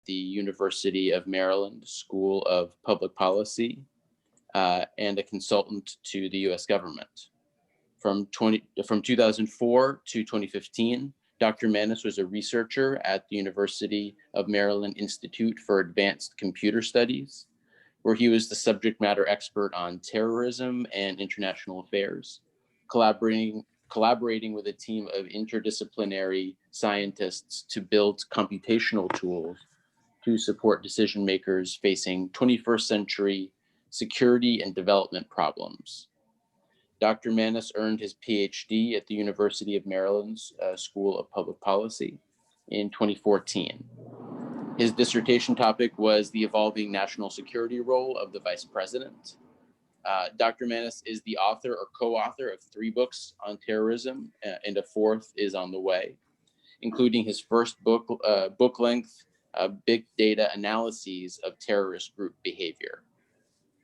the University of Maryland School of Public Policy and a consultant to the US government. From 2004 to 2015, Dr. Manis was a researcher at the University of Maryland Institute for Advanced Computer Studies, where he was the subject matter expert on terrorism and international affairs, collaborating with a team of interdisciplinary scientists to build computational tools to support decision makers facing 21st century security and development problems. Dr. Manis earned his PhD at the University of Maryland's School of Public Policy in 2014. His dissertation topic was the evolving national security role of the vice president. Dr. Manis is the author or co-author of 3 books on terrorism, and a 4th is on the way, including his first book-length big data analyses of terrorist group behavior.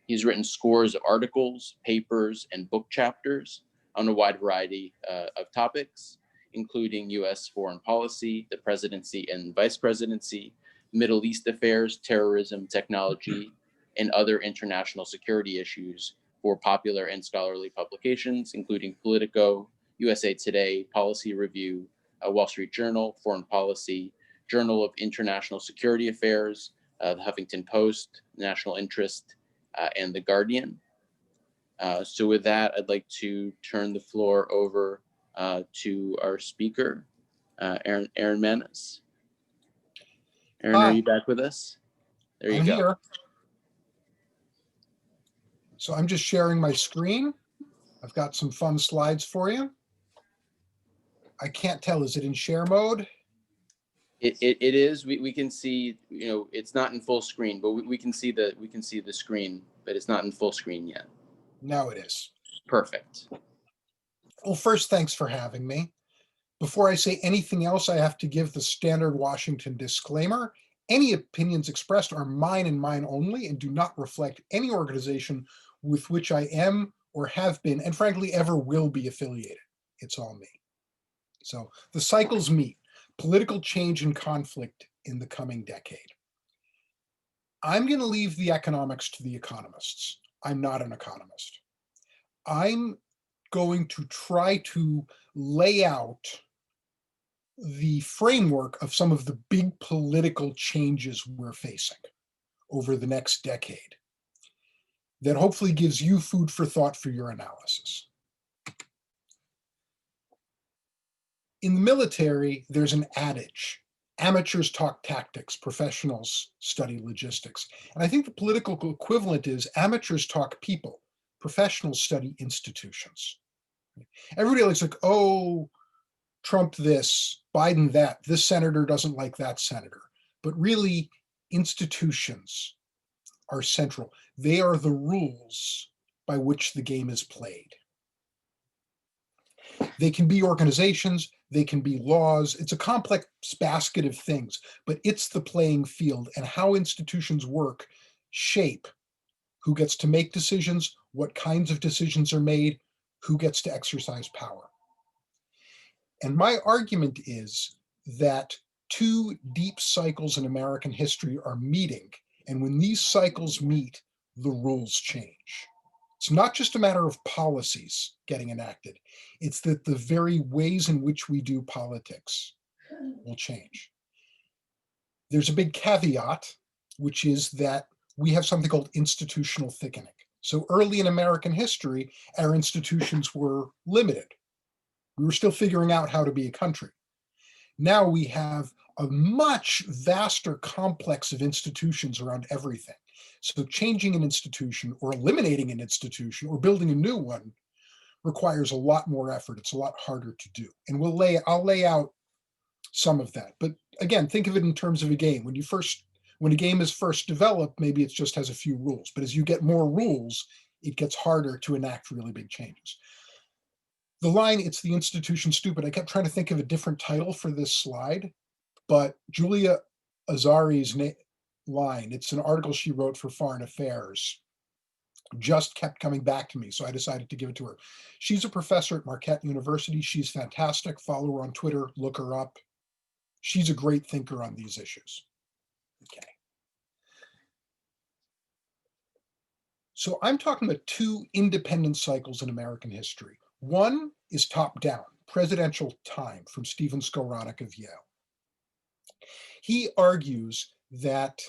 He's written scores of articles, papers, and book chapters on a wide variety of topics, including US foreign policy, the presidency and vice presidency, Middle East affairs, terrorism, technology, and other international security issues for popular and scholarly publications, including Politico, USA Today, Policy Review, Wall Street Journal, Foreign Policy, Journal of International Security Affairs, the Huffington Post, National Interest, and The Guardian. So with that, I'd like to turn the floor over to our speaker, Aaron Manis. Aaron, Hi. are you back with us? There you I'm go. Here. So I'm just sharing my screen. I've got some fun slides for you. I can't tell, is it in share mode? It is. We can see, it's not in full screen, but we can see the screen, but it's not in full screen yet. Now it is. Perfect. Well, first, thanks for having me. Before I say anything else, I have to give the standard Washington disclaimer. Any opinions expressed are mine and mine only and do not reflect any organization with which I am or have been, and frankly, ever will be affiliated. It's all me. So the cycles meet. Political change and conflict in the coming decade. I'm going to leave the economics to the economists. I'm not an economist. I'm going to try to lay out the framework of some of the big political changes we're facing over the next decade that hopefully gives you food for thought for your analysis. In the military, there's an adage: amateurs talk tactics, professionals study logistics. And I think the political equivalent is amateurs talk people, professionals study institutions. Everybody looks like, oh, Trump this, Biden that, this senator doesn't like that senator. But really, institutions are central. They are the rules by which the game is played. They can be organizations, they can be laws. It's a complex basket of things, but it's the playing field, and how institutions work shape who gets to make decisions, what kinds of decisions are made, who gets to exercise power. And my argument is that 2 deep cycles in American history are meeting, and when these cycles meet, the rules change. It's not just a matter of policies getting enacted. It's that the very ways in which we do politics will change. There's a big caveat, which is that we have something called institutional thickening. So early in American history, our institutions were limited. We were still figuring out how to be a country. Now we have a much vaster complex of institutions around everything. So changing an institution or eliminating an institution or building a new one requires a lot more effort. It's a lot harder to do. And I'll lay out some of that. But again, think of it in terms of a game. When a game is first developed, maybe it just has a few rules. But as you get more rules, it gets harder to enact really big changes. The line, "It's the institution stupid," I kept trying to think of a different title for this slide, but Julia Azari's line, it's an article she wrote for Foreign Affairs, just kept coming back to me, so I decided to give it to her. She's a professor at Marquette University. She's fantastic. Follow her on Twitter, look her up. She's a great thinker on these issues. Okay. So I'm talking about two independent cycles in American history. One is top-down, presidential time, from Stephen Skowronek of Yale. He argues that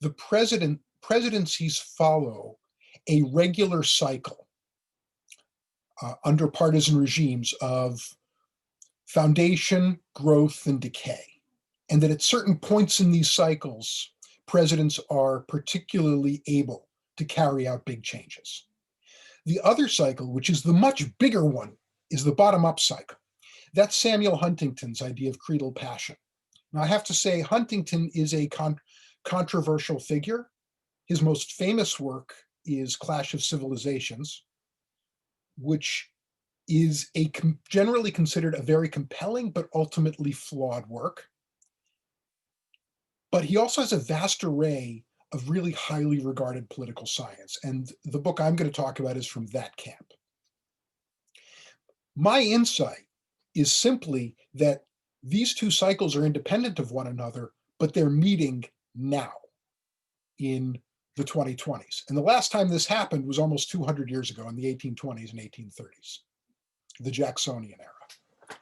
the presidencies follow a regular cycle under partisan regimes of foundation, growth, and decay. And that at certain points in these cycles, presidents are particularly able to carry out big changes. The other cycle, which is the much bigger one, is the bottom-up cycle. That's Samuel Huntington's idea of Creedal Passion. Now, I have to say, Huntington is a controversial figure. His most famous work is Clash of Civilizations, which is generally considered a very compelling but ultimately flawed work. But he also has a vast array of really highly regarded political science, and the book I'm going to talk about is from that camp. My insight is simply that these two cycles are independent of one another, but they're meeting now in the 2020s. And the last time this happened was almost 200 years ago in the 1820s and 1830s, the Jacksonian era.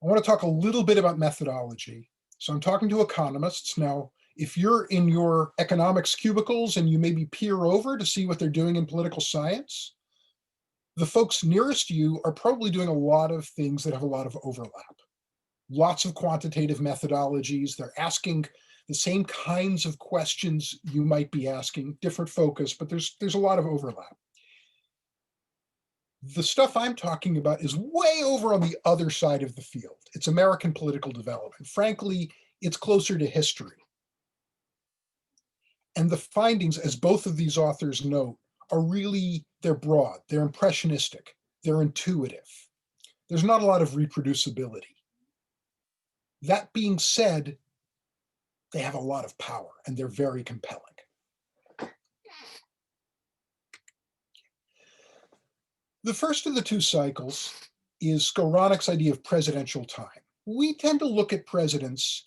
I want to talk a little bit about methodology. So I'm talking to economists. Now, if you're in your economics cubicles and you maybe peer over to see what they're doing in political science, the folks nearest you are probably doing a lot of things that have a lot of overlap. Lots of quantitative methodologies. They're asking the same kinds of questions you might be asking, different focus, but there's a lot of overlap. The stuff I'm talking about is way over on the other side of the field. It's American political development. Frankly, it's closer to history. And the findings, as both of these authors note, are really, they're broad, they're impressionistic, they're intuitive. There's not a lot of reproducibility. That being said, they have a lot of power and they're very compelling. The first of the two cycles is Skowronek's idea of presidential time. We tend to look at presidents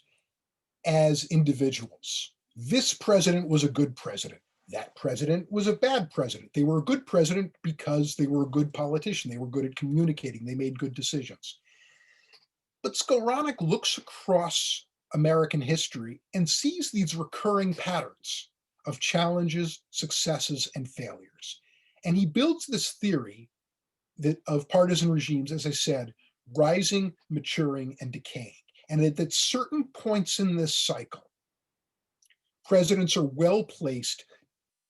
as individuals. This president was a good president. That president was a bad president. They were a good president because they were a good politician. They were good at communicating. They made good decisions. But Skowronek looks across American history and sees these recurring patterns of challenges, successes, and failures. And he builds this theory of partisan regimes, as I said, rising, maturing, and decaying. And at certain points in this cycle, presidents are well placed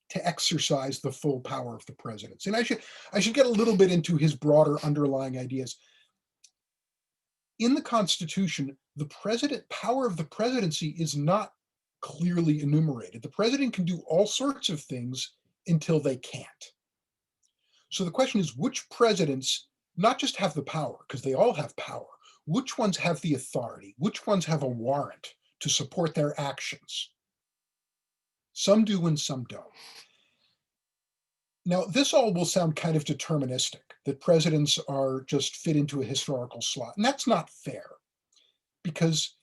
to exercise the full power of the presidency. And I should get a little bit into his broader underlying ideas. In the Constitution, the power of the presidency is not clearly enumerated. The president can do all sorts of things until they can't. So the question is, which presidents not just have the power, because they all have power, which ones have the authority? Which ones have a warrant to support their actions? Some do and some don't. Now, this all will sound kind of deterministic, that presidents are just fit into a historical slot. And that's not fair, because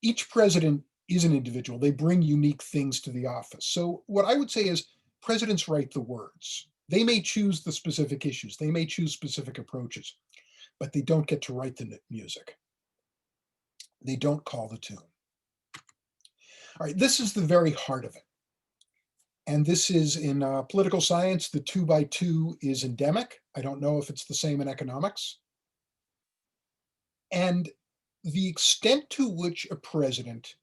each president is an individual. They bring unique things to the office. So what I would say is presidents write the words. They may choose the specific issues. They may choose specific approaches, but they don't get to write the music. They don't call the tune. All right, this is the very heart of it. And this is in political science, the 2x2 is endemic. I don't know if it's the same in economics. And the extent to which a president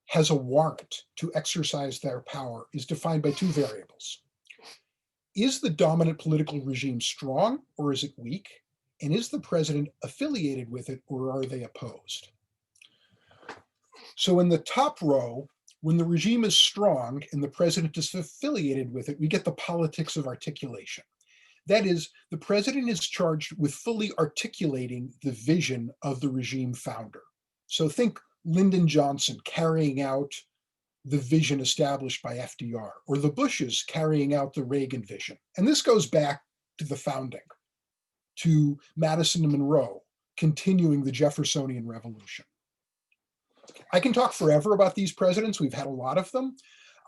has a warrant to exercise their power is defined by two variables. Is the dominant political regime strong or is it weak? And is the president affiliated with it or are they opposed? So in the top row, when the regime is strong and the president is affiliated with it, we get the politics of articulation. That is, the president is charged with fully articulating the vision of the regime founder. So think Lyndon Johnson carrying out the vision established by FDR, or the Bushes carrying out the Reagan vision. And this goes back to the founding, to Madison and Monroe, continuing the Jeffersonian Revolution. I can talk forever about these presidents. We've had a lot of them.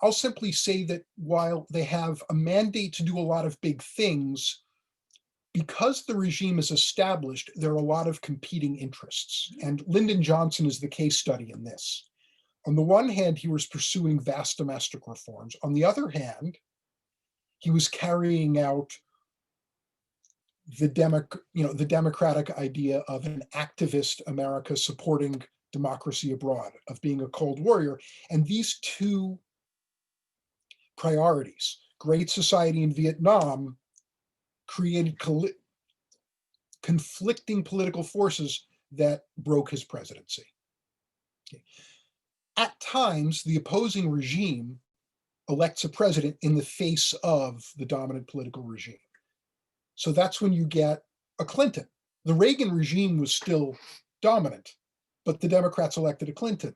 I'll simply say that while they have a mandate to do a lot of big things, because the regime is established, there are a lot of competing interests. And Lyndon Johnson is the case study in this. On the one hand, he was pursuing vast domestic reforms. On the other hand, he was carrying out the democratic idea of an activist America supporting democracy abroad, of being a Cold Warrior. And these two priorities, Great Society in Vietnam, created conflicting political forces that broke his presidency. Okay. At times, the opposing regime elects a president in the face of the dominant political regime. So that's when you get a Clinton. The Reagan regime was still dominant, but the Democrats elected a Clinton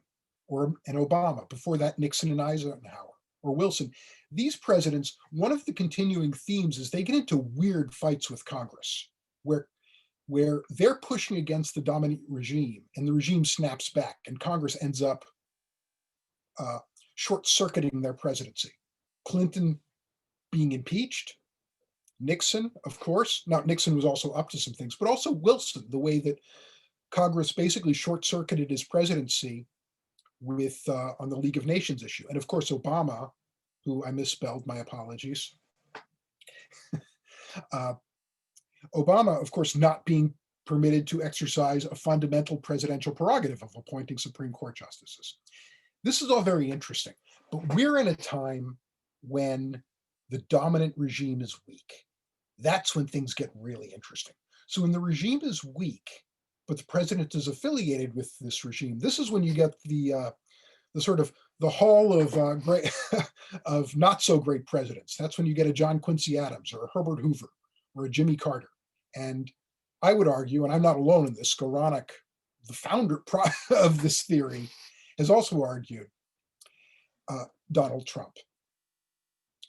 or an Obama. Before that, Nixon and Eisenhower or Wilson. These presidents, one of the continuing themes is they get into weird fights with Congress, where they're pushing against the dominant regime and the regime snaps back and Congress ends up short-circuiting their presidency. Clinton being impeached, Nixon, of course. Now, Nixon was also up to some things, but also Wilson, the way that Congress basically short-circuited his presidency with on the League of Nations issue. And of course, Obama, who I misspelled, my apologies. Obama, of course, not being permitted to exercise a fundamental presidential prerogative of appointing Supreme Court justices. This is all very interesting, but we're in a time when the dominant regime is weak. That's when things get really interesting. So when the regime is weak, but the president is affiliated with this regime, this is when you get the sort of the hall of great of not so great presidents. That's when you get a John Quincy Adams or a Herbert Hoover or a Jimmy Carter. And I would argue, and I'm not alone in this, Skowronek, the founder of this theory, has also argued Donald Trump.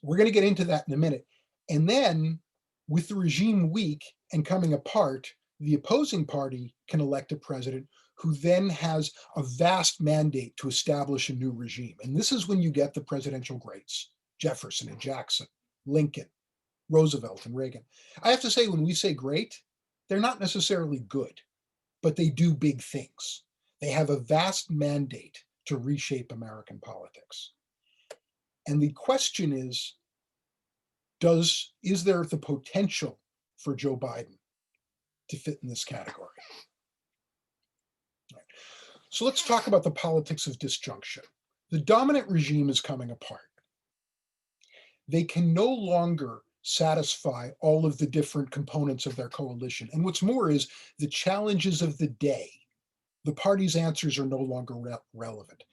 We're going to get into that in a minute. And then with the regime weak and coming apart, the opposing party can elect a president who then has a vast mandate to establish a new regime. And this is when you get the presidential greats, Jefferson and Jackson, Lincoln, Roosevelt and Reagan. I have to say, when we say great, they're not necessarily good, but they do big things. They have a vast mandate to reshape American politics. And the question is there the potential for Joe Biden to fit in this category? Right. So let's talk about the politics of disjunction. The dominant regime is coming apart. They can no longer satisfy all of the different components of their coalition. And what's more is the challenges of the day. The party's answers are no longer relevant.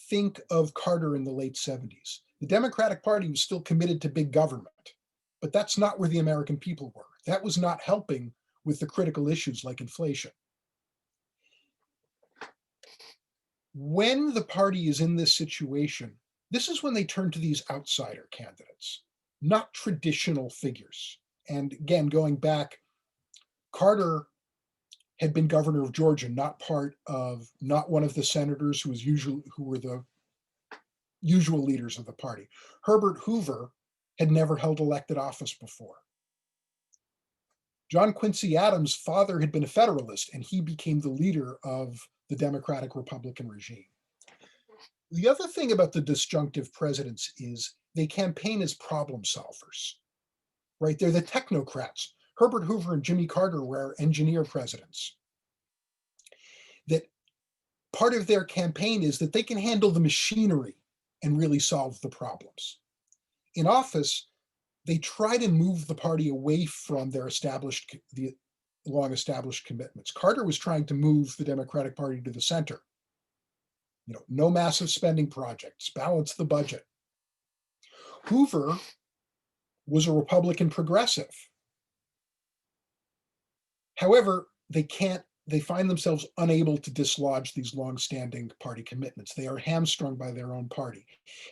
Think of Carter in the late 70s. The Democratic Party was still committed to big government, but that's not where the American people were. That was not helping with the critical issues like inflation. When the party is in this situation, this is when they turn to these outsider candidates, not traditional figures. And again, going back, Carter had been governor of Georgia, not one of the senators who were the usual leaders of the party. Herbert Hoover had never held elected office before. John Quincy Adams' father had been a Federalist, and he became the leader of the Democratic Republican regime. The other thing about the disjunctive presidents is they campaign as problem solvers, right? They're the technocrats. Herbert Hoover and Jimmy Carter were engineer presidents. That part of their campaign is that they can handle the machinery and really solve the problems. In office, they try to move the party away from their long-established commitments. Carter was trying to move the Democratic Party to the center. No massive spending projects, balance the budget. Hoover was a Republican progressive. However, they find themselves unable to dislodge these long-standing party commitments. They are hamstrung by their own party.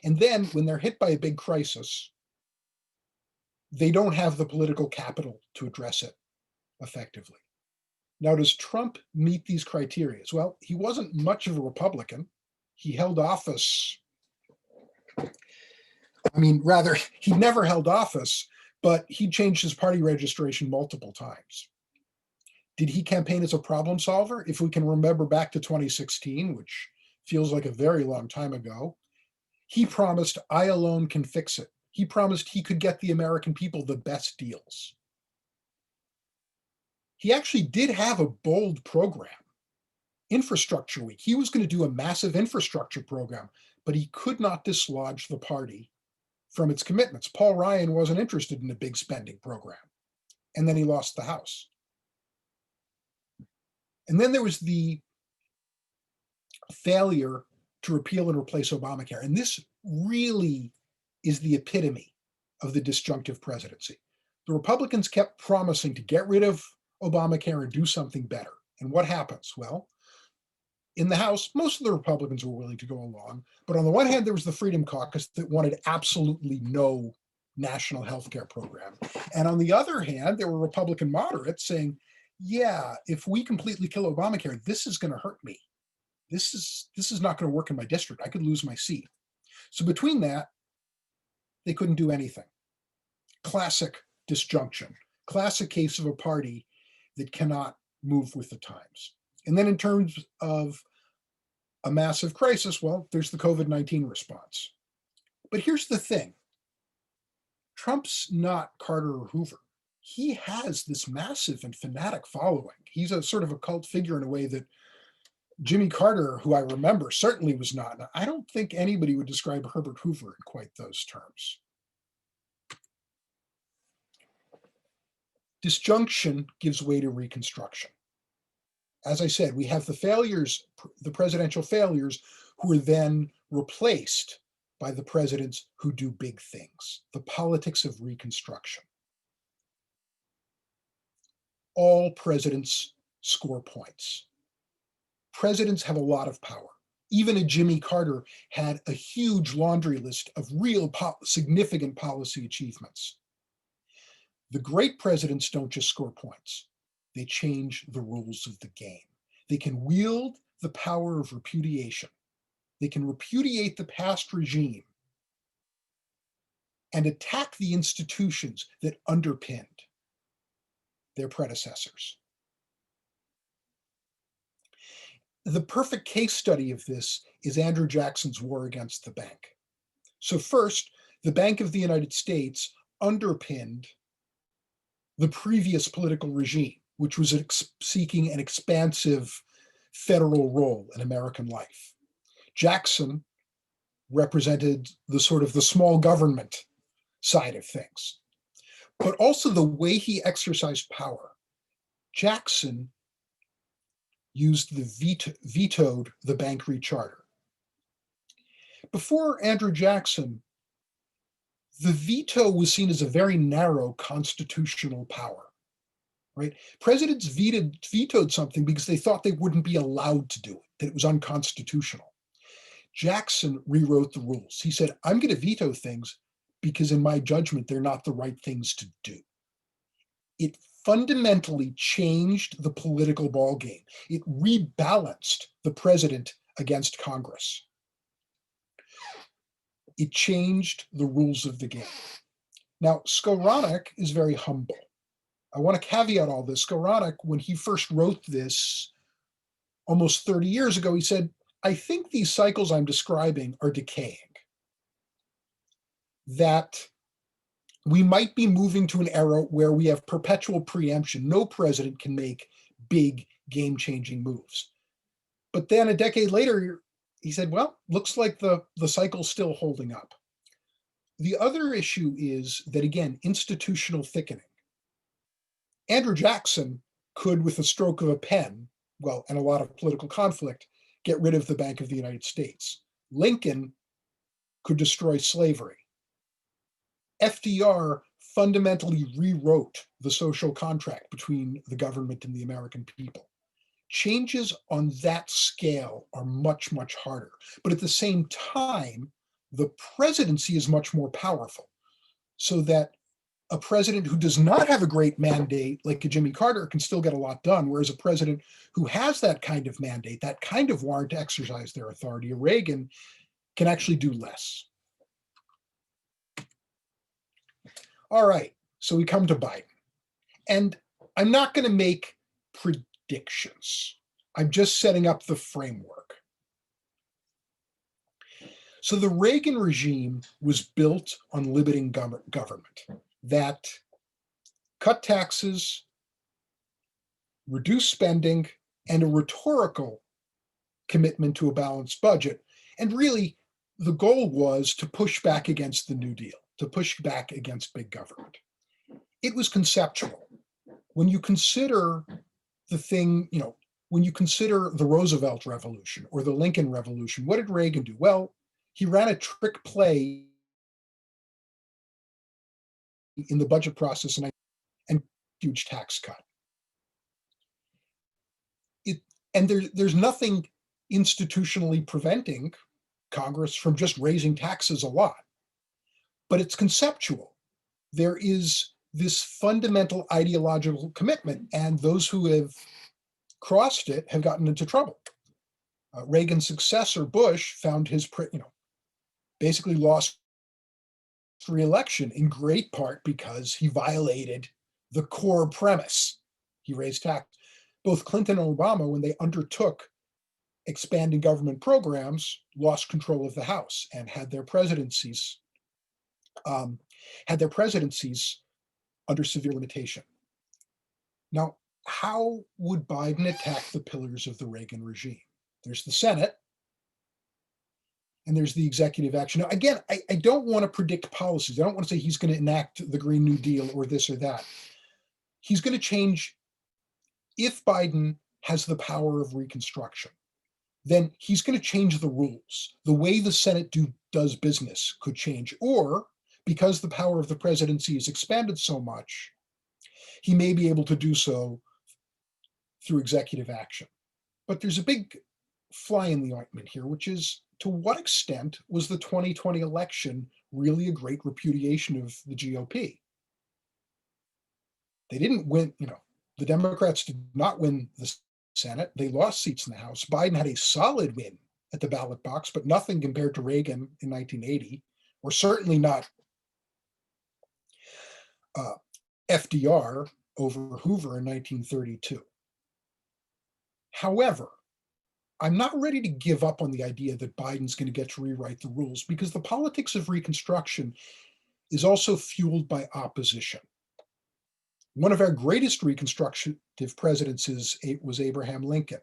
And then when they're hit by a big crisis, they don't have the political capital to address it effectively. Now, does Trump meet these criteria? Well, he wasn't much of a Republican. He held office I mean, rather, he never held office, but he changed his party registration multiple times. Did he campaign as a problem solver? If we can remember back to 2016, which feels like a very long time ago, he promised, I alone can fix it. He promised he could get the American people the best deals. He actually did have a bold program, Infrastructure Week. He was going to do a massive infrastructure program, but he could not dislodge the party from its commitments. Paul Ryan wasn't interested in a big spending program. And then he lost the House. And then there was the failure to repeal and replace Obamacare. And this really is the epitome of the disjunctive presidency. The Republicans kept promising to get rid of Obamacare and do something better. And what happens? Well, in the House, most of the Republicans were willing to go along. But on the one hand, there was the Freedom Caucus that wanted absolutely no national health care program. And on the other hand, there were Republican moderates saying, yeah, if we completely kill Obamacare, this is going to hurt me. This is not going to work in my district. I could lose my seat. So between that, they couldn't do anything. Classic disjunction, classic case of a party that cannot move with the times. And then in terms of a massive crisis, well, there's the COVID-19 response. But here's the thing. Trump's not Carter or Hoover. He has this massive and fanatic following. He's a sort of a cult figure in a way that Jimmy Carter, who I remember, certainly was not. Now, I don't think anybody would describe Herbert Hoover in quite those terms. Disjunction gives way to reconstruction. As I said, we have the failures, the presidential failures, who are then replaced by the presidents who do big things, the politics of reconstruction. All presidents score points. Presidents have a lot of power. Even a Jimmy Carter had a huge laundry list of real significant policy achievements. The great presidents don't just score points. They change the rules of the game. They can wield the power of repudiation. They can repudiate the past regime and attack the institutions that underpinned their predecessors. The perfect case study of this is Andrew Jackson's war against the bank. So first, the Bank of the United States underpinned the previous political regime, which was seeking an expansive federal role in American life. Jackson represented the sort of the small government side of things, but also the way he exercised power. Jackson vetoed the bank recharter. Before Andrew Jackson, the veto was seen as a very narrow constitutional power, right? Presidents vetoed something because they thought they wouldn't be allowed to do it, that it was unconstitutional. Jackson rewrote the rules. He said, I'm going to veto things because in my judgment, they're not the right things to do. It fundamentally changed the political ballgame. It rebalanced the president against Congress. It changed the rules of the game. Now, Skowronek is very humble. I want to caveat all this. Skowronek, when he first wrote this almost 30 years ago, he said, I think these cycles I'm describing are decaying. That we might be moving to an era where we have perpetual preemption. No president can make big game-changing moves. But then a decade later, he said, well, looks like the cycle's still holding up. The other issue is that, again, institutional thickening. Andrew Jackson could, with a stroke of a pen, well, and a lot of political conflict, get rid of the Bank of the United States. Lincoln could destroy slavery. FDR fundamentally rewrote the social contract between the government and the American people. Changes on that scale are much, much harder. But at the same time, the presidency is much more powerful, so that a president who does not have a great mandate, like a Jimmy Carter, can still get a lot done, whereas a president who has that kind of mandate, that kind of warrant to exercise their authority, a Reagan, can actually do less. All right, so we come to Biden. And I'm not going to make predictions. I'm just setting up the framework. So the Reagan regime was built on limiting government that cut taxes, reduce spending, and a rhetorical commitment to a balanced budget. And really, the goal was to push back against the New Deal, to push back against big government. It was conceptual. When you consider the thing, when you consider the Roosevelt Revolution or the Lincoln Revolution, what did Reagan do? Well, he ran a trick play in the budget process and huge tax cut. There's nothing institutionally preventing Congress from just raising taxes a lot, but it's conceptual. There is this fundamental ideological commitment, and those who have crossed it have gotten into trouble. Reagan's successor, Bush, found basically lost re-election in great part because he violated the core premise. He raised taxes. Both Clinton and Obama, when they undertook expanding government programs, lost control of the House and had their presidencies under severe limitation. Now, how would Biden attack the pillars of the Reagan regime? There's the Senate, and there's the executive action. Now, again, I don't want to predict policies. I don't want to say he's going to enact the Green New Deal or this or that. He's going to change. If Biden has the power of Reconstruction, then he's going to change the rules. The way the Senate does business could change, or because the power of the presidency is expanded so much, he may be able to do so through executive action. But there's a big fly in the ointment here, which is, to what extent was the 2020 election really a great repudiation of the GOP? They didn't win, the Democrats did not win the Senate. They lost seats in the House. Biden had a solid win at the ballot box, but nothing compared to Reagan in 1980, or certainly not FDR over Hoover in 1932. However, I'm not ready to give up on the idea that Biden's going to get to rewrite the rules, because the politics of Reconstruction is also fueled by opposition. One of our greatest reconstructive presidents was Abraham Lincoln.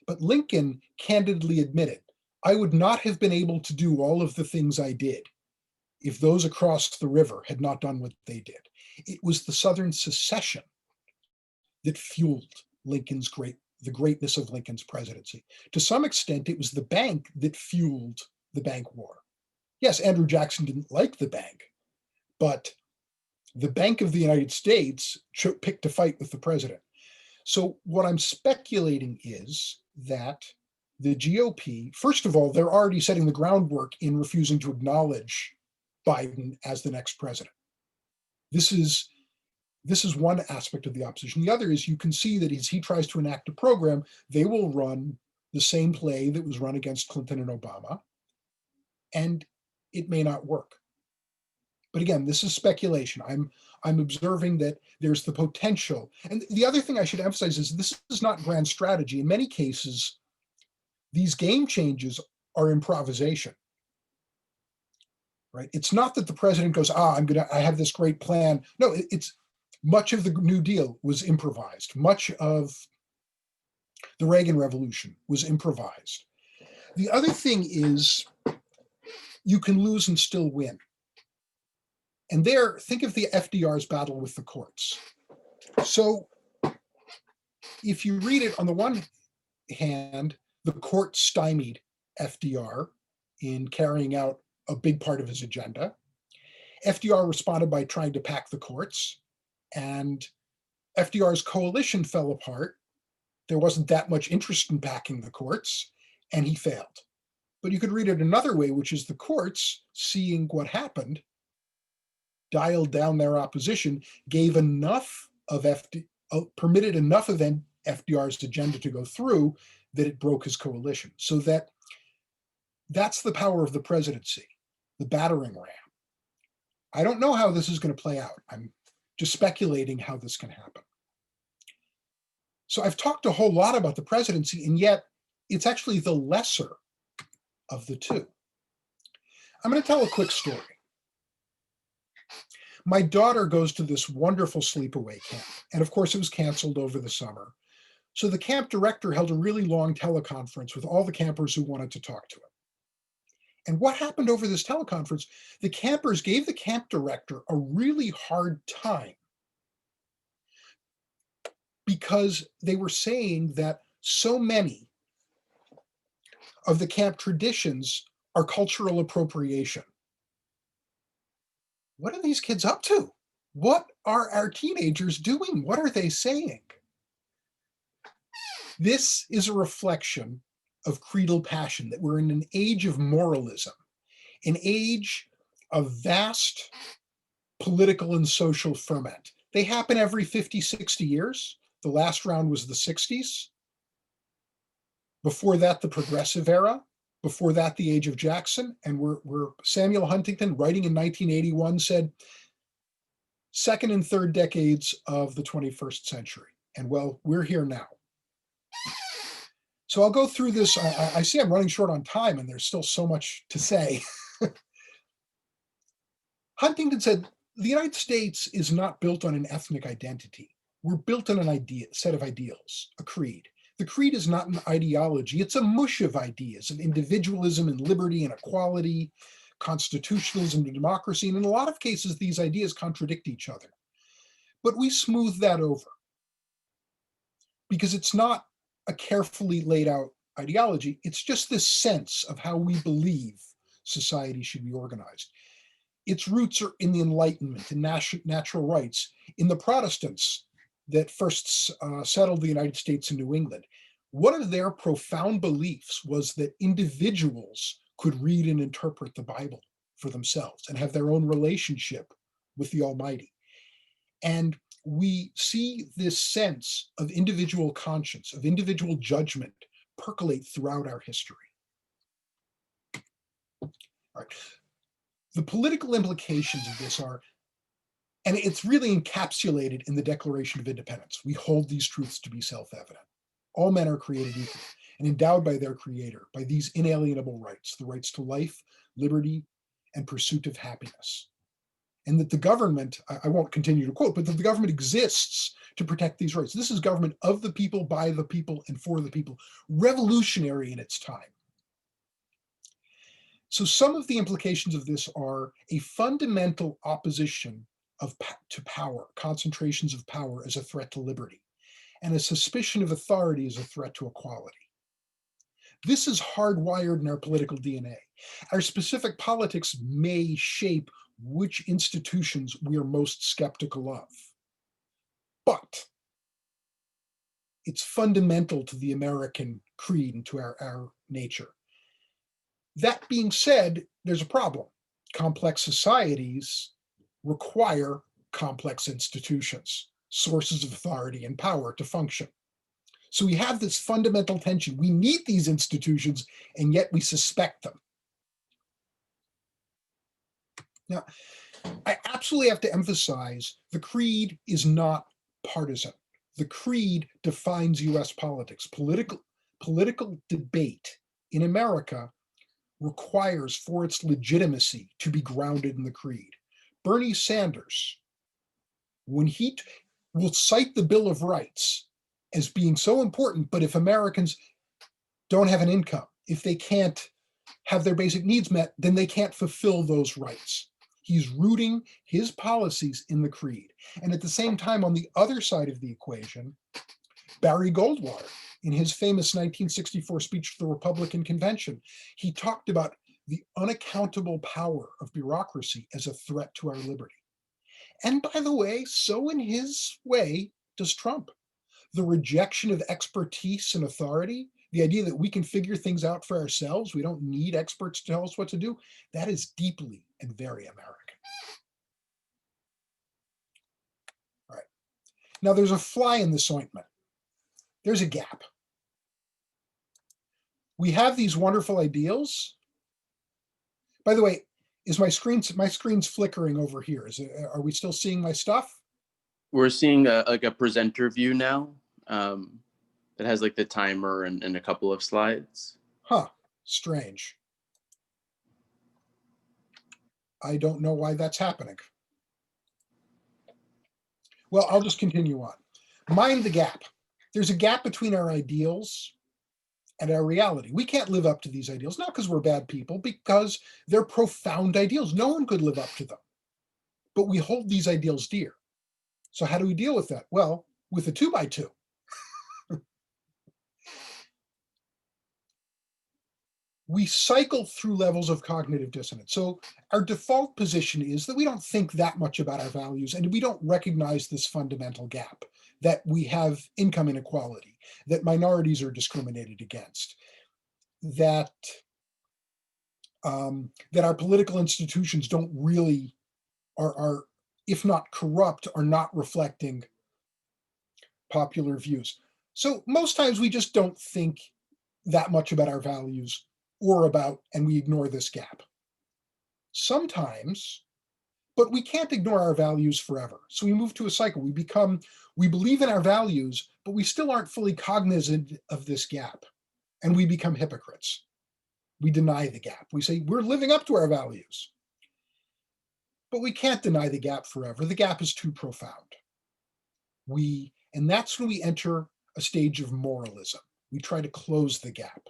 But Lincoln candidly admitted, I would not have been able to do all of the things I did if those across the river had not done what they did. It was the Southern secession that fueled the greatness of Lincoln's presidency. To some extent, it was the bank that fueled the bank war. Yes, Andrew Jackson didn't like the bank, but the Bank of the United States picked a fight with the president. So what I'm speculating is that the GOP, first of all, they're already setting the groundwork in refusing to acknowledge Biden as the next president. This is one aspect of the opposition. The other is, you can see that as he tries to enact a program, they will run the same play that was run against Clinton and Obama, and it may not work. But again, this is speculation. I'm observing that there's the potential. And the other thing I should emphasize is, this is not grand strategy. In many cases, these game changes are improvisation. Right? It's not that the president goes, I have this great plan. No, it's much of the New Deal was improvised. Much of the Reagan Revolution was improvised. The other thing is, you can lose and still win. And there, think of the FDR's battle with the courts. So if you read it, on the one hand, the court stymied FDR in carrying out a big part of his agenda. FDR responded by trying to pack the courts, and FDR's coalition fell apart. There wasn't that much interest in packing the courts, and he failed. But you could read it another way, which is the courts, seeing what happened, dialed down their opposition, gave enough of permitted enough of FDR's agenda to go through that it broke his coalition. So that's the power of the presidency, the battering ram. I don't know how this is going to play out. I'm just speculating how this can happen. So I've talked a whole lot about the presidency, and yet it's actually the lesser of the two. I'm going to tell a quick story. My daughter goes to this wonderful sleepaway camp, and of course it was canceled over the summer. So the camp director held a really long teleconference with all the campers who wanted to talk to him. And what happened over this teleconference, the campers gave the camp director a really hard time because they were saying that so many of the camp traditions are cultural appropriation. What are these kids up to? What are our teenagers doing? What are they saying? This is a reflection of creedal passion, that we're in an age of moralism, an age of vast political and social ferment. They happen every 50, 60 years. The last round was the 60s. Before that, the progressive era. Before that, the age of Jackson. And we're Samuel Huntington, writing in 1981, said, second and third decades of the 21st century. And well, we're here now. So I'll go through this. I see I'm running short on time, and there's still so much to say. Huntington said, the United States is not built on an ethnic identity. We're built on an set of ideals, a creed. The creed is not an ideology. It's a mush of ideas, of individualism and liberty and equality, constitutionalism and democracy. And in a lot of cases, these ideas contradict each other. But we smooth that over because it's not a carefully laid out ideology. It's just this sense of how we believe society should be organized. Its roots are in the Enlightenment and natural rights, in the Protestants that first settled the United States and New England. One of their profound beliefs was that individuals could read and interpret the Bible for themselves and have their own relationship with the Almighty. And we see this sense of individual conscience, of individual judgment percolate throughout our history. All right. The political implications of this are, and it's really encapsulated in the Declaration of Independence. We hold these truths to be self-evident. All men are created equal and endowed by their creator, by these inalienable rights, the rights to life, liberty, and pursuit of happiness. And that the government, I won't continue to quote, but that the government exists to protect these rights. This is government of the people, by the people, and for the people, revolutionary in its time. So some of the implications of this are a fundamental opposition to power, concentrations of power as a threat to liberty, and a suspicion of authority as a threat to equality. This is hardwired in our political DNA. Our specific politics may shape which institutions we are most skeptical of. But it's fundamental to the American creed and to our nature. That being said, there's a problem. Complex societies require complex institutions, sources of authority and power to function. So we have this fundamental tension. We need these institutions, and yet we suspect them. Now, I absolutely have to emphasize the creed is not partisan. The creed defines US politics. Political debate in America requires for its legitimacy to be grounded in the creed. Bernie Sanders, when he will cite the Bill of Rights as being so important, but if Americans don't have an income, if they can't have their basic needs met, then they can't fulfill those rights. He's rooting his policies in the creed. And at the same time, on the other side of the equation, Barry Goldwater, in his famous 1964 speech to the Republican Convention, he talked about the unaccountable power of bureaucracy as a threat to our liberty. And by the way, so in his way does Trump. The rejection of expertise and authority, the idea that we can figure things out for ourselves, we don't need experts to tell us what to do, that is deeply and very American. All right. Now there's a fly in this ointment. There's a gap. We have these wonderful ideals. By the way, Is my screen's flickering over here? Are we still seeing my stuff? We're seeing like a presenter view now that has like the timer and a couple of slides. Huh, strange. I don't know why that's happening. Well, I'll just continue on. Mind the gap. There's a gap between our ideals and our reality. We can't live up to these ideals, not because we're bad people, because they're profound ideals. No one could live up to them. But we hold these ideals dear. So how do we deal with that? Well, with a 2x2. We cycle through levels of cognitive dissonance. So our default position is that we don't think that much about our values, and we don't recognize this fundamental gap, that we have income inequality, that minorities are discriminated against, that that our political institutions don't really are, if not corrupt, are not reflecting popular views. So most times we just don't think that much about our values and we ignore this gap. Sometimes, but we can't ignore our values forever. So we move to a cycle. We believe in our values, but we still aren't fully cognizant of this gap. And we become hypocrites. We deny the gap. We say we're living up to our values. But we can't deny the gap forever. The gap is too profound. And that's when we enter a stage of moralism. We try to close the gap.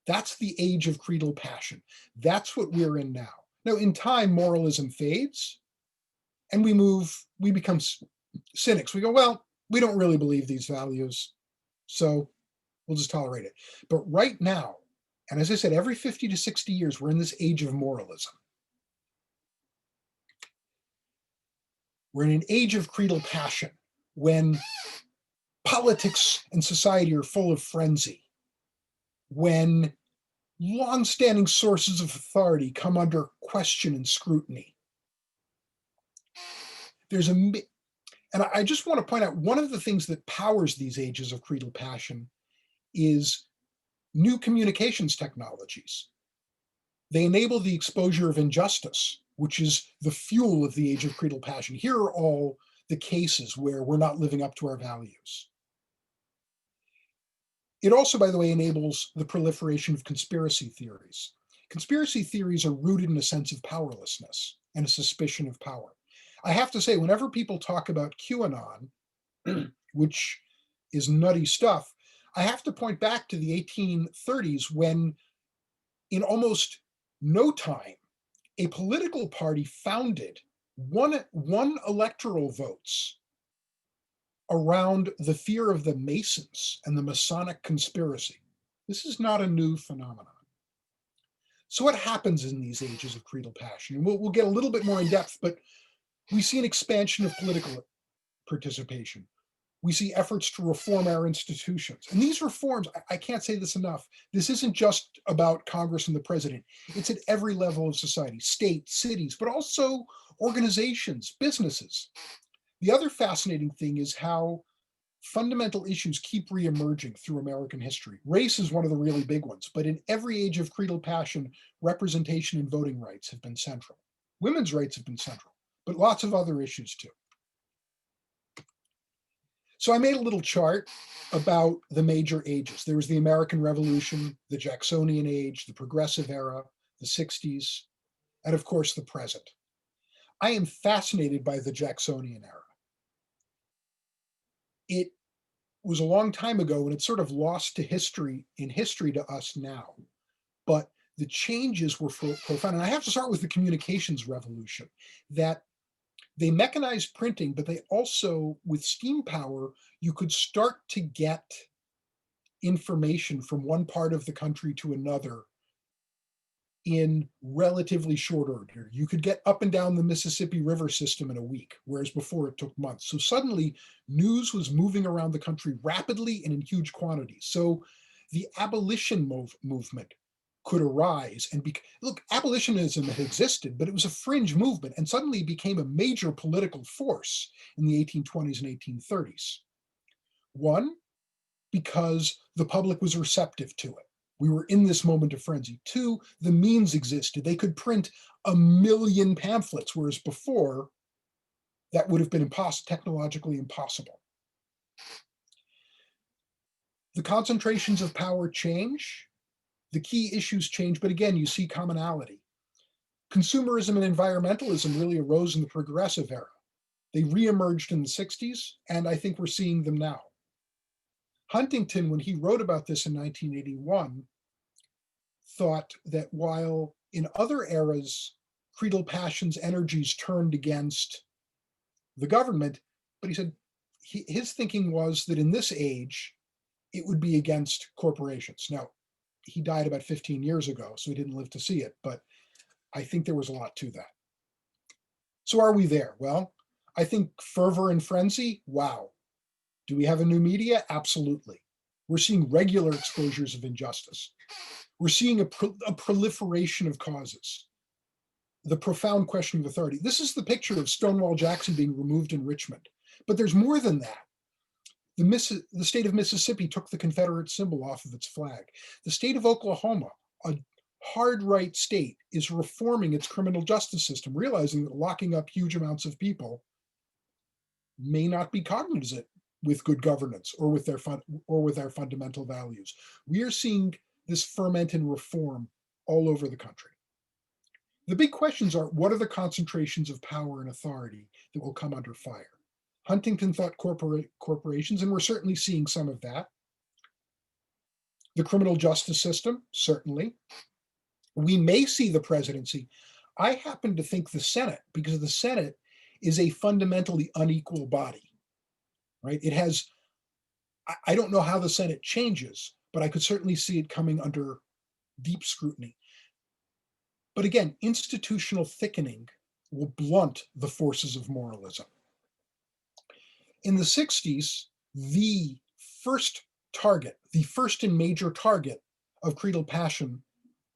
That's the age of creedal passion. That's what we're in now. Now, in time, moralism fades, and we become cynics. We go, well, we don't really believe these values, so we'll just tolerate it. But right now, and as I said, every 50 to 60 years, we're in this age of moralism. We're in an age of creedal passion when politics and society are full of frenzy, when long-standing sources of authority come under question and scrutiny. And I just want to point out, one of the things that powers these ages of creedal passion is new communications technologies. They enable the exposure of injustice, which is the fuel of the age of creedal passion. Here are all the cases where we're not living up to our values. It also, by the way, enables the proliferation of conspiracy theories. Conspiracy theories are rooted in a sense of powerlessness and a suspicion of power. I have to say, whenever people talk about QAnon, which is nutty stuff, I have to point back to the 1830s when, in almost no time, a political party founded won electoral votes around the fear of the Masons and the Masonic conspiracy. This is not a new phenomenon. So what happens in these ages of creedal passion? And we'll get a little bit more in depth, but we see an expansion of political participation. We see efforts to reform our institutions. And these reforms, I can't say this enough, this isn't just about Congress and the president. It's at every level of society, states, cities, but also organizations, businesses. The other fascinating thing is how fundamental issues keep reemerging through American history. Race is one of the really big ones, but in every age of creedal passion, representation and voting rights have been central. Women's rights have been central, but lots of other issues too. So I made a little chart about the major ages. There was the American Revolution, the Jacksonian Age, the Progressive Era, the 60s, and of course the present. I am fascinated by the Jacksonian era. It was a long time ago and it's sort of lost to history to us now. But the changes were profound. And I have to start with the communications revolution, that they mechanized printing, but they also, with steam power, you could start to get information from one part of the country to another in relatively short order. You could get up and down the Mississippi River system in a week, whereas before it took months. So suddenly news was moving around the country rapidly and in huge quantities. So the abolition movement could arise and look, abolitionism had existed, but it was a fringe movement and suddenly became a major political force in the 1820s and 1830s. One, because the public was receptive to it. We were in this moment of frenzy. Two, the means existed. They could print 1 million pamphlets, whereas before that would have been technologically impossible. The concentrations of power change, the key issues change, but again, you see commonality. Consumerism and environmentalism really arose in the progressive era. They reemerged in the 60s, and I think we're seeing them now. Huntington, when he wrote about this in 1981, thought that while in other eras, Creedal Passion's energies turned against the government, but he said his thinking was that in this age, it would be against corporations. Now, he died about 15 years ago, so he didn't live to see it, but I think there was a lot to that. So are we there? Well, I think fervor and frenzy, wow. Do we have a new media? Absolutely. We're seeing regular exposures of injustice. We're seeing a proliferation of causes. The profound question of authority. This is the picture of Stonewall Jackson being removed in Richmond, but there's more than that. The state of Mississippi took the Confederate symbol off of its flag. The state of Oklahoma, a hard right state, is reforming its criminal justice system, realizing that locking up huge amounts of people may not be cognizant with good governance or with their fundamental values. We are seeing this ferment and reform all over the country. The big questions are, what are the concentrations of power and authority that will come under fire? Huntington thought corporations, and we're certainly seeing some of that. The criminal justice system, certainly. We may see the presidency. I happen to think the Senate, because the Senate is a fundamentally unequal body, right? It has, I don't know how the Senate changes, but I could certainly see it coming under deep scrutiny. But again, institutional thickening will blunt the forces of moralism. In the 60s, the first and major target of Creedal Passion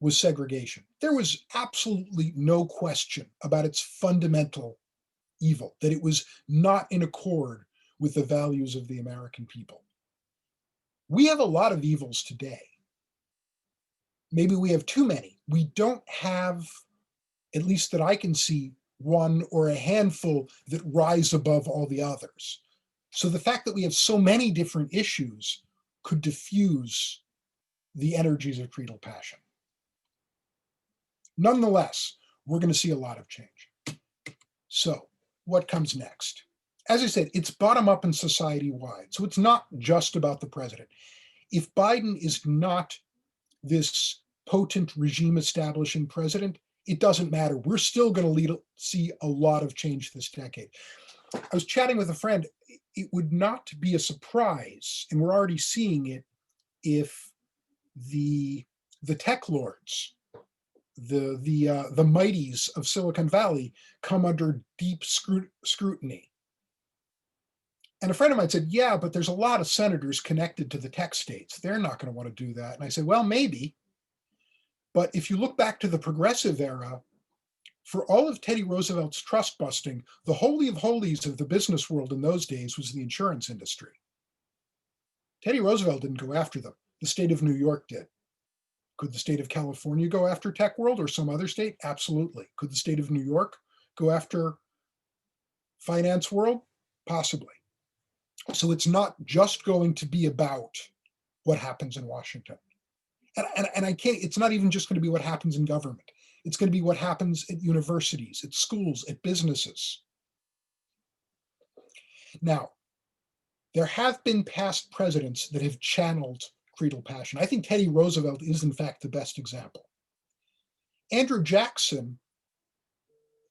was segregation. There was absolutely no question about its fundamental evil, that it was not in accord with the values of the American people. We have a lot of evils today. Maybe we have too many. We don't have, at least that I can see, one or a handful that rise above all the others. So the fact that we have so many different issues could diffuse the energies of Creedal Passion. Nonetheless, we're going to see a lot of change. So what comes next? As I said, it's bottom up and society wide. So it's not just about the president. If Biden is not this potent regime establishing president, it doesn't matter. We're still going to see a lot of change this decade. I was chatting with a friend. It would not be a surprise, and we're already seeing it, if the tech lords, the mighties of Silicon Valley come under deep scrutiny. And a friend of mine said, yeah, but there's a lot of senators connected to the tech states. They're not going to want to do that. And I said, well, maybe. But if you look back to the progressive era, for all of Teddy Roosevelt's trust busting, the holy of holies of the business world in those days was the insurance industry. Teddy Roosevelt didn't go after them. The state of New York did. Could the state of California go after tech world or some other state? Absolutely. Could the state of New York go after finance world? Possibly. So it's not just going to be about what happens in Washington. And I can't, it's not even just going to be what happens in government. It's going to be what happens at universities, at schools, at businesses. Now, there have been past presidents that have channeled Creedal Passion. I think Teddy Roosevelt is, in fact, the best example. Andrew Jackson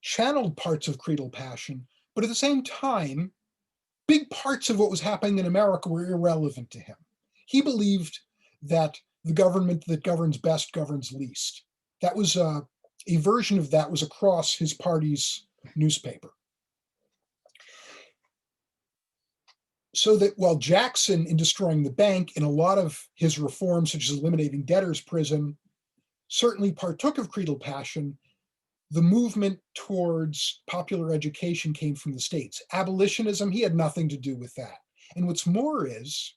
channeled parts of Creedal Passion, but at the same time, big parts of what was happening in America were irrelevant to him. He believed that the government that governs best governs least. That was a version of that was across his party's newspaper. So that while Jackson, in destroying the bank, in a lot of his reforms, such as eliminating debtors' prison, certainly partook of Creedal Passion, the movement towards popular education came from the states. Abolitionism, he had nothing to do with that. And what's more is,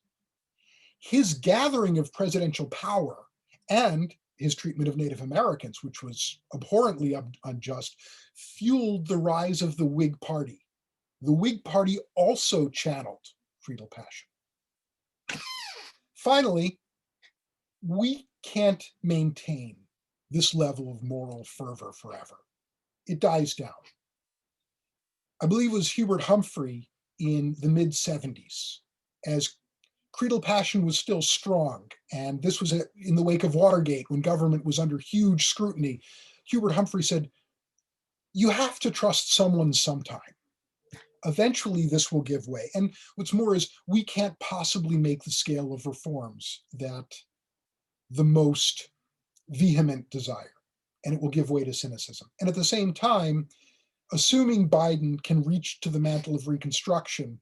his gathering of presidential power And his treatment of Native Americans, which was abhorrently unjust, fueled the rise of the Whig Party. The Whig Party also channeled Creedal Passion. Finally, we can't maintain this level of moral fervor forever. It dies down. I believe it was Hubert Humphrey in the mid-70s, as Creedal Passion was still strong, and this was in the wake of Watergate, when government was under huge scrutiny. Hubert Humphrey said, you have to trust someone sometime. Eventually this will give way. And what's more is, we can't possibly make the scale of reforms that the most vehement desire, and it will give way to cynicism. And at the same time, assuming Biden can reach to the mantle of Reconstruction,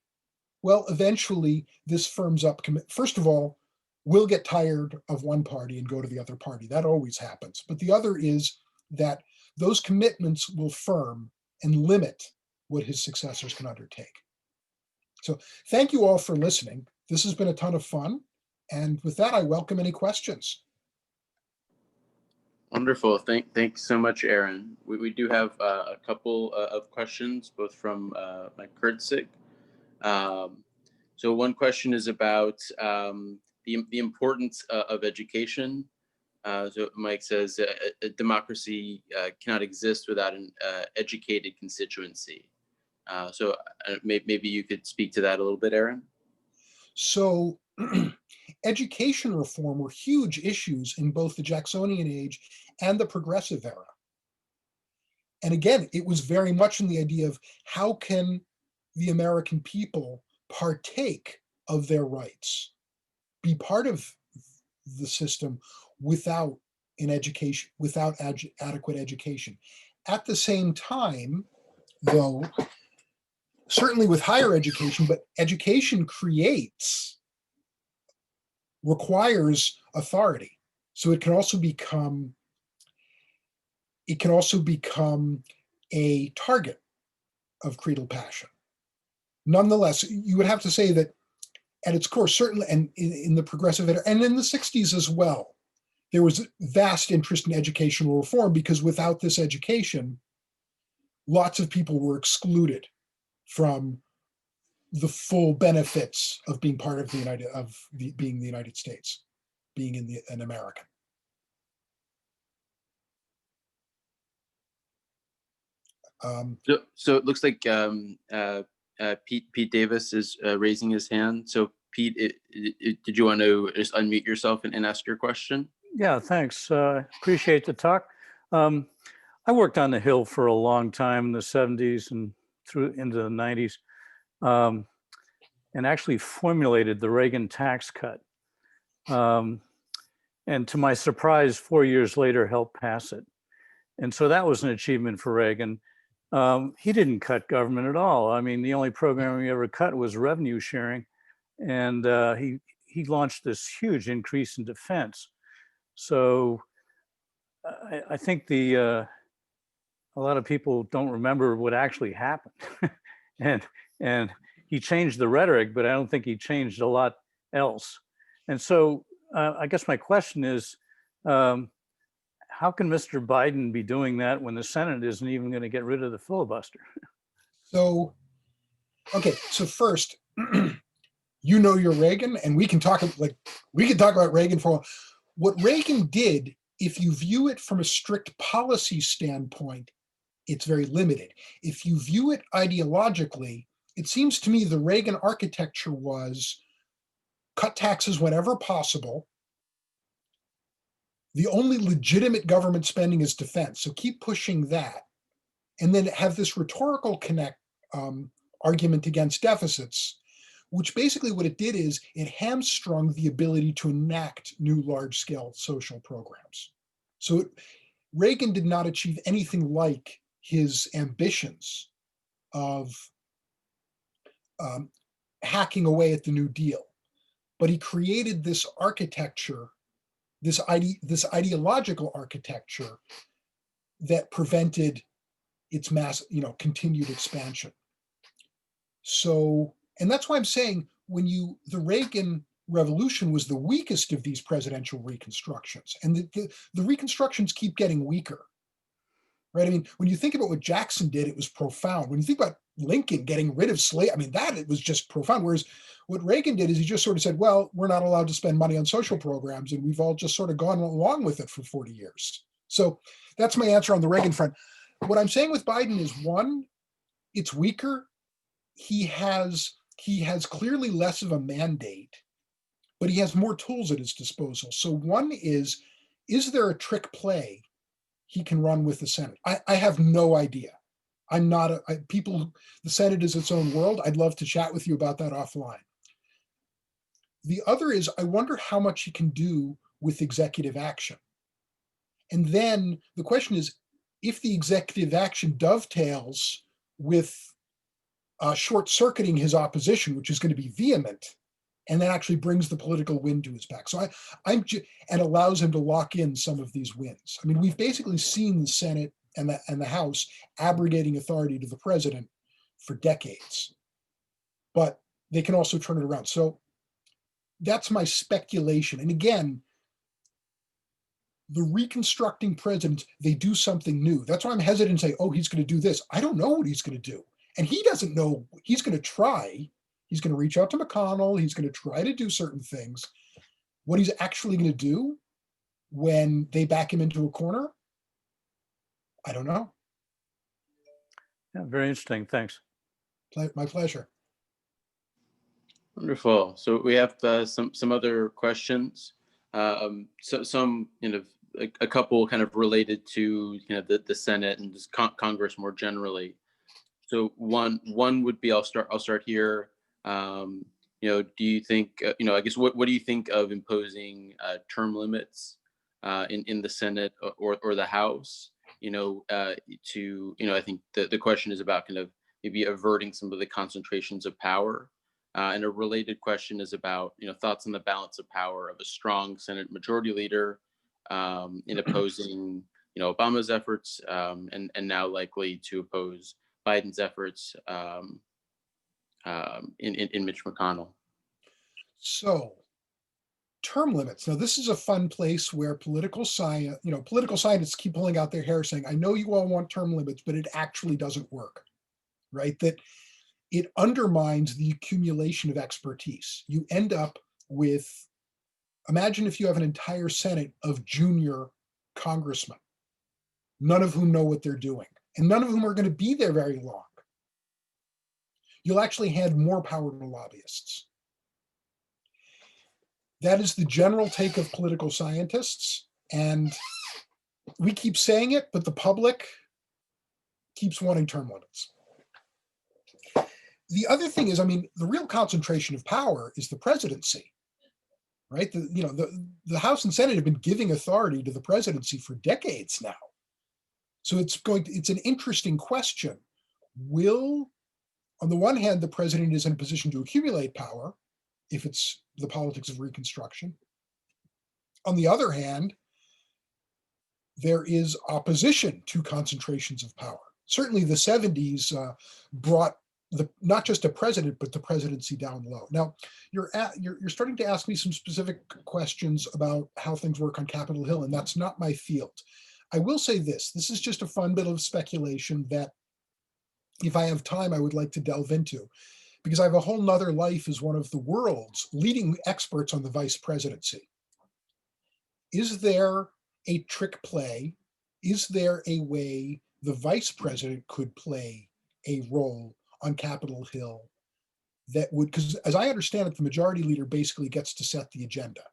well, eventually this firms up. First of all, we'll get tired of one party and go to the other party. That always happens. But the other is that those commitments will firm and limit what his successors can undertake. So thank you all for listening. This has been a ton of fun. And with that, I welcome any questions. Wonderful. Thanks so much, Aaron. We do have a couple of questions, both from Mike Kurtzig. So one question is about the importance of education. So Mike says a democracy cannot exist without an educated constituency. So maybe you could speak to that a little bit, Aaron. So education reform were huge issues in both the Jacksonian age and the progressive era. And again, it was very much in the idea of, how can the American people partake of their rights, be part of the system without an education, without adequate education. At the same time, though, certainly with higher education, but education requires authority. So it can also become a target of Creedal Passion. Nonetheless, you would have to say that at its core, certainly, and in the progressive era, and in the 60s as well, there was vast interest in educational reform, because without this education, lots of people were excluded from the full benefits of being part of being the United States, being an American. So it looks like Pete Davis is raising his hand. So Pete, did you want to just unmute yourself and ask your question? Yeah, thanks. Appreciate the talk. I worked on the Hill for a long time in the 70s and through into the 90s, and actually formulated the Reagan tax cut. And to my surprise, 4 years later, helped pass it. And so that was an achievement for Reagan. He didn't cut government at all. I mean, the only program he ever cut was revenue sharing. And he launched this huge increase in defense. So I think a lot of people don't remember what actually happened. and he changed the rhetoric, but I don't think he changed a lot else. And so I guess my question is, how can Mr. Biden be doing that when the Senate isn't even going to get rid of the filibuster? So, okay, so first, you're Reagan, and we can talk about Reagan for a while. What Reagan did, if you view it from a strict policy standpoint, it's very limited. If you view it ideologically, it seems to me the Reagan architecture was cut taxes whenever possible. The only legitimate government spending is defense, so keep pushing that. And then have this rhetorical argument against deficits, which basically what it did is it hamstrung the ability to enact new large-scale social programs. So Reagan did not achieve anything like his ambitions of hacking away at the New Deal, but he created this architecture, this ideological architecture that prevented its continued expansion. So, and that's why I'm saying the Reagan revolution was the weakest of these presidential reconstructions. And the reconstructions keep getting weaker, right? I mean, when you think about what Jackson did, it was profound. When you think about Lincoln getting rid of slavery, I mean, it was just profound. Whereas what Reagan did is he just sort of said, well, we're not allowed to spend money on social programs, and we've all just sort of gone along with it for 40 years. So that's my answer on the Reagan front. What I'm saying with Biden is, one, it's weaker. He has clearly less of a mandate, but he has more tools at his disposal. So one is there a trick play he can run with the Senate? I have no idea. I'm not the Senate is its own world. I'd love to chat with you about that offline. The other is, I wonder how much he can do with executive action. And then the question is, if the executive action dovetails with short-circuiting his opposition, which is going to be vehement, and then actually brings the political wind to his back. So and allows him to lock in some of these wins. I mean, we've basically seen the Senate and the House abrogating authority to the president for decades, but they can also turn it around. So that's my speculation. And again, the reconstructing presidents, they do something new. That's why I'm hesitant to say, oh, he's going to do this. I don't know what he's going to do. And he doesn't know. He's going to try. He's going to reach out to McConnell. He's going to try to do certain things. What he's actually going to do when they back him into a corner, I don't know. Yeah, very interesting. Thanks. My pleasure. Wonderful. So we have some other questions. So some, a couple kind of related to the Senate and just Congress more generally. So one would be, I'll start here. Do you think I guess what do you think of imposing term limits in the Senate or the House? I think the question is about kind of maybe averting some of the concentrations of power. And a related question is about thoughts on the balance of power of a strong Senate Majority Leader in opposing Obama's efforts and now likely to oppose Biden's efforts in Mitch McConnell. So, term limits. Now, this is a fun place where political scientists keep pulling out their hair saying, I know you all want term limits, but it actually doesn't work, right? That it undermines the accumulation of expertise. You end up with, imagine if you have an entire Senate of junior congressmen, none of whom know what they're doing, and none of whom are going to be there very long. You'll actually hand more power to lobbyists. That is the general take of political scientists, and we keep saying it, but the public keeps wanting term limits. The other thing is, the real concentration of power is the presidency, right? The House and Senate have been giving authority to the presidency for decades now. So it's an interesting question. On the one hand, the president is in a position to accumulate power if it's the politics of Reconstruction. On the other hand, there is opposition to concentrations of power. Certainly the 70s brought not just a president, but the presidency down low. Now, you're starting to ask me some specific questions about how things work on Capitol Hill, and that's not my field. I will say this is just a fun bit of speculation that if I have time, I would like to delve into, because I have a whole nother life as one of the world's leading experts on the vice presidency. Is there a trick play? Is there a way the vice president could play a role on Capitol Hill that would, because as I understand it, the majority leader basically gets to set the agenda.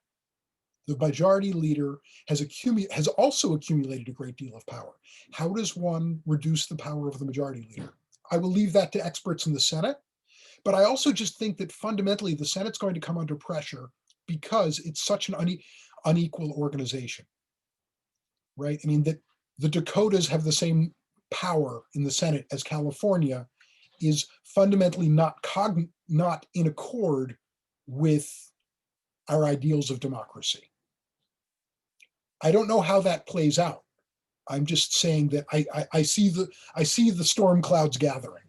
The majority leader has also accumulated a great deal of power. How does one reduce the power of the majority leader? I will leave that to experts in the Senate, but I also just think that fundamentally the Senate's going to come under pressure because it's such an unequal organization, right? That the Dakotas have the same power in the Senate as California is fundamentally not in accord with our ideals of democracy. I don't know how that plays out. I'm just saying that I see the storm clouds gathering.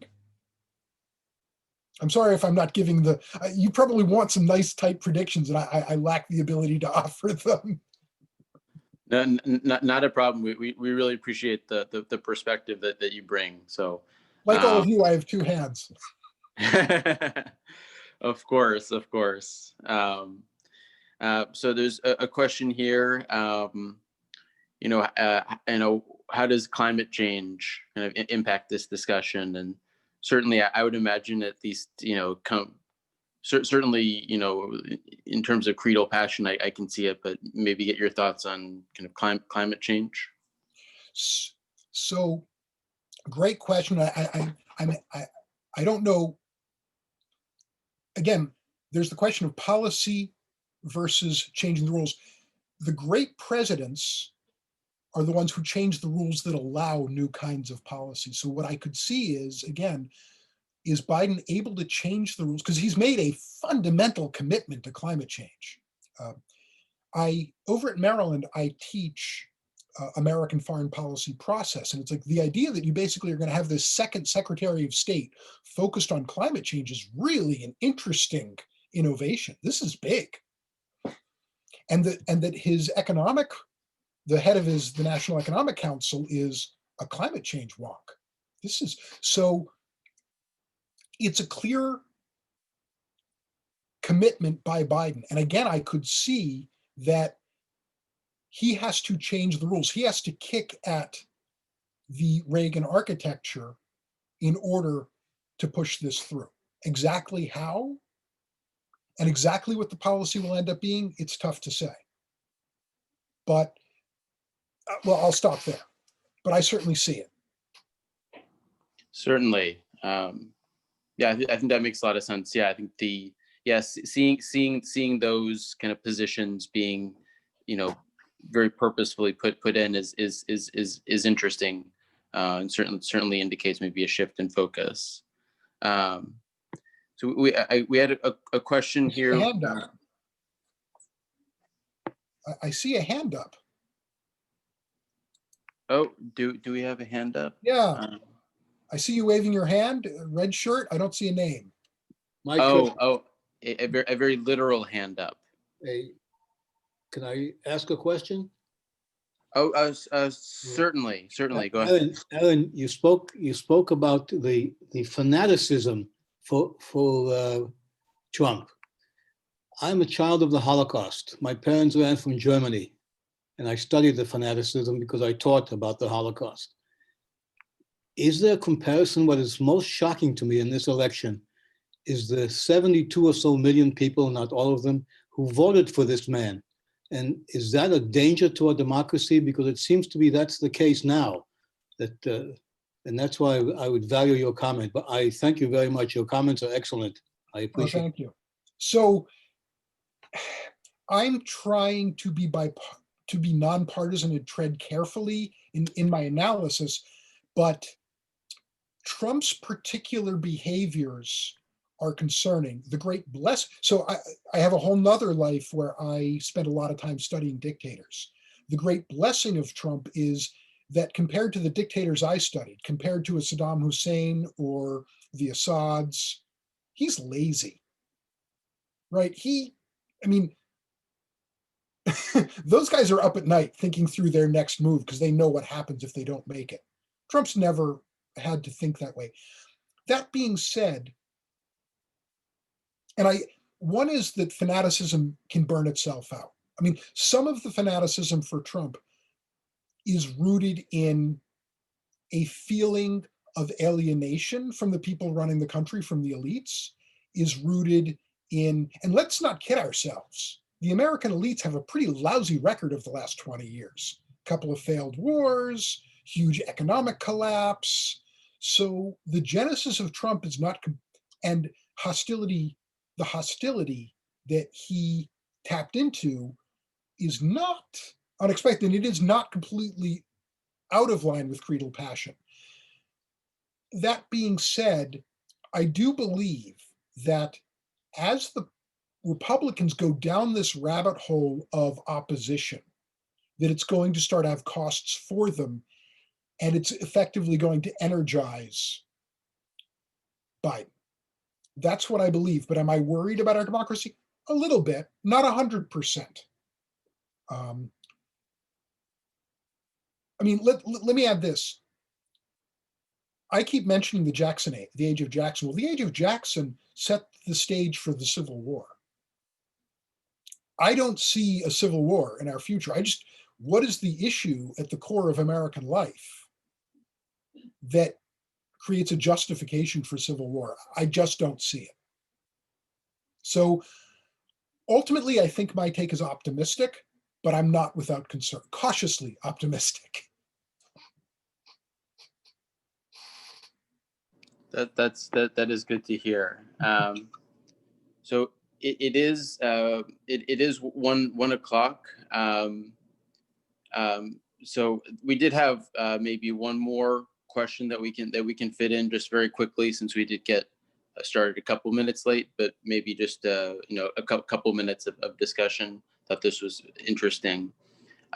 I'm sorry if I'm not giving you probably want some nice type predictions, and I lack the ability to offer them. No, not a problem. We really appreciate the perspective that you bring. So, Like all of you, I have two hands. of course, of course. So there's a question here. How does climate change kind of impact this discussion? And certainly, I would imagine at least, certainly, in terms of Creedal Passion, I can see it, but maybe get your thoughts on kind of climate change. So, great question. I don't know. Again, there's the question of policy versus changing the rules. The great presidents are the ones who change the rules that allow new kinds of policy. So what I could see is, again, is Biden able to change the rules? Because he's made a fundamental commitment to climate change. Over at Maryland, I teach American foreign policy process. And it's like the idea that you basically are going to have this second Secretary of State focused on climate change is really an interesting innovation. This is big. And that his the head of the National Economic Council is a climate change wonk. It's a clear commitment by Biden. And again, I could see that he has to change the rules. He has to kick at the Reagan architecture in order to push this through. Exactly how and exactly what the policy will end up being, it's tough to say. But, well, I'll stop there. But I certainly see it. Certainly. Yeah, I think that makes a lot of sense. Yeah, I think seeing those kind of positions being, very purposefully put in is interesting, and certainly indicates maybe a shift in focus. So we had a question here. A hand up. I see a hand up. Oh, do we have a hand up? Yeah. I see you waving your hand, red shirt. I don't see a name. A very literal hand up. Can I ask a question? Certainly. Go ahead. Ellen, you spoke about the fanaticism for Trump. I'm a child of the Holocaust. My parents ran from Germany, and I studied the fanaticism because I taught about the Holocaust. Is there a comparison? What is most shocking to me in this election is the 72 or so million people, not all of them, who voted for this man. And is that a danger to our democracy? Because it seems to be that's the case now. And that's why I would value your comment. But I thank you very much. Your comments are excellent. I appreciate it. Thank you. So I'm trying to be nonpartisan and tread carefully in my analysis, but Trump's particular behaviors are concerning. So I have a whole nother life where I spent a lot of time studying dictators. The great blessing of Trump is that compared to the dictators I studied, compared to a Saddam Hussein or the Assads, he's lazy, right? Those guys are up at night thinking through their next move because they know what happens if they don't make it. Trump's never had to think that way. That being said, one is that fanaticism can burn itself out. Some of the fanaticism for Trump is rooted in a feeling of alienation from the people running the country, from the elites, is rooted in, and let's not kid ourselves, the American elites have a pretty lousy record of the last 20 years. A couple of failed wars, huge economic collapse. So the genesis of Trump is not, and the hostility that he tapped into is not unexpected. It is not completely out of line with Creedal Passion. That being said, I do believe that as the Republicans go down this rabbit hole of opposition, that it's going to start to have costs for them, and it's effectively going to energize Biden. That's what I believe. But am I worried about our democracy? A little bit, not 100%. I mean, let me add this. I keep mentioning the age of Jackson. Well, the age of Jackson set the stage for the Civil War. I don't see a civil war in our future. What is the issue at the core of American life that creates a justification for civil war? I just don't see it. So ultimately, I think my take is optimistic, but I'm not without concern, cautiously optimistic. That is good to hear. So it is 1 o'clock. So we did have maybe one more question that we can fit in just very quickly, since we did get started a couple minutes late, but maybe just a couple minutes of discussion. Thought this was interesting,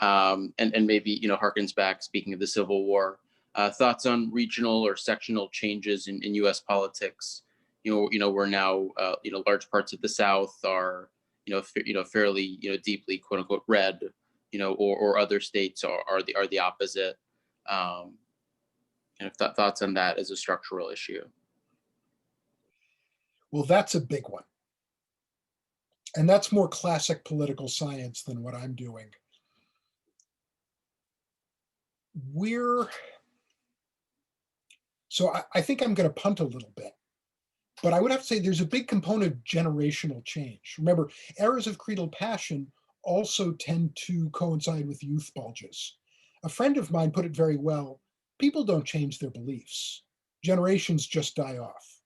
and maybe harkens back, speaking of the Civil War. Thoughts on regional or sectional changes in U.S. politics? We're now large parts of the South are fairly deeply quote unquote red, or other states are the opposite. Thoughts on that as a structural issue? Well, that's a big one. And that's more classic political science than what I'm doing. So I think I'm going to punt a little bit, but I would have to say there's a big component of generational change. Remember, eras of Creedal Passion also tend to coincide with youth bulges. A friend of mine put it very well: people don't change their beliefs. Generations just die off.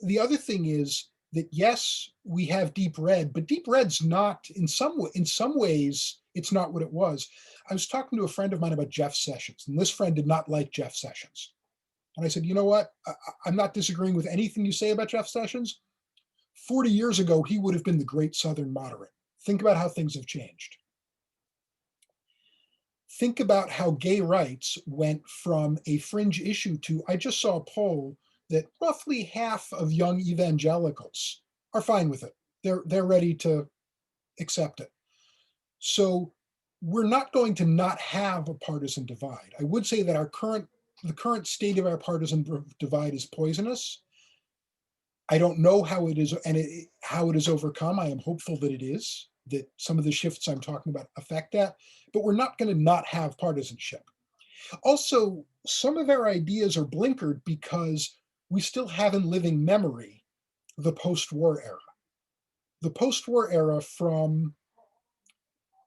The other thing is that, yes, we have deep red, but deep red's not, in some ways, it's not what it was. I was talking to a friend of mine about Jeff Sessions, and this friend did not like Jeff Sessions. And I said, you know what? I'm not disagreeing with anything you say about Jeff Sessions. 40 years ago, he would have been the great Southern moderate. Think about how things have changed. Think about how gay rights went from a fringe issue to, I just saw a poll that roughly half of young evangelicals are fine with it. They're ready to accept it. So we're not going to not have a partisan divide. I would say that the current state of our partisan divide is poisonous. I don't know how it is how it is overcome. I am hopeful that it is, that some of the shifts I'm talking about affect that, but we're not going to not have partisanship. Also, some of our ideas are blinkered because we still have in living memory the post-war era. The post-war era, from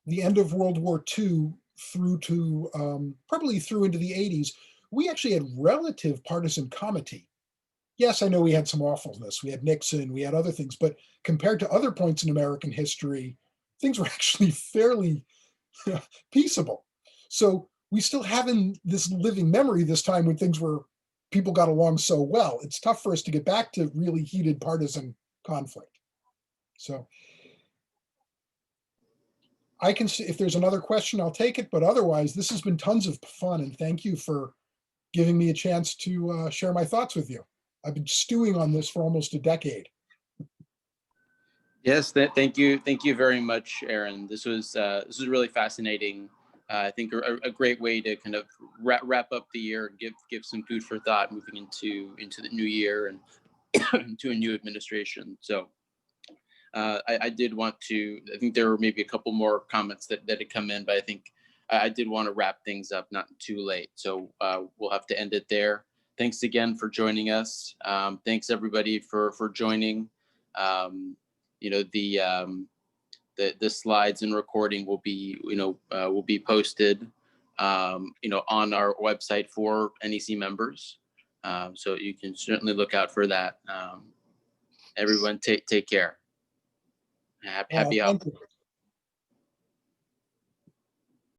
the end of World War II through to probably through into the 80s, we actually had relative partisan comity. Yes, I know we had some awfulness. We had Nixon, we had other things, but compared to other points in American history, things were actually fairly peaceable. So we still have in this living memory this time when people got along so well. It's tough for us to get back to really heated partisan conflict. So I can see if there's another question, I'll take it, but otherwise this has been tons of fun, and thank you for giving me a chance to share my thoughts with you. I've been stewing on this for almost a decade. Yes, thank you very much, Aaron. This was really fascinating. I think a great way to kind of wrap up the year and give some food for thought moving into the new year and into a new administration. So I did want to, I think there were maybe a couple more comments that had come in, but I think I did want to wrap things up not too late. So we'll have to end it there. Thanks again for joining us. Thanks everybody for joining. The slides and recording will be posted on our website for NEC members. So you can certainly look out for that. Everyone take care. Happy Thank you.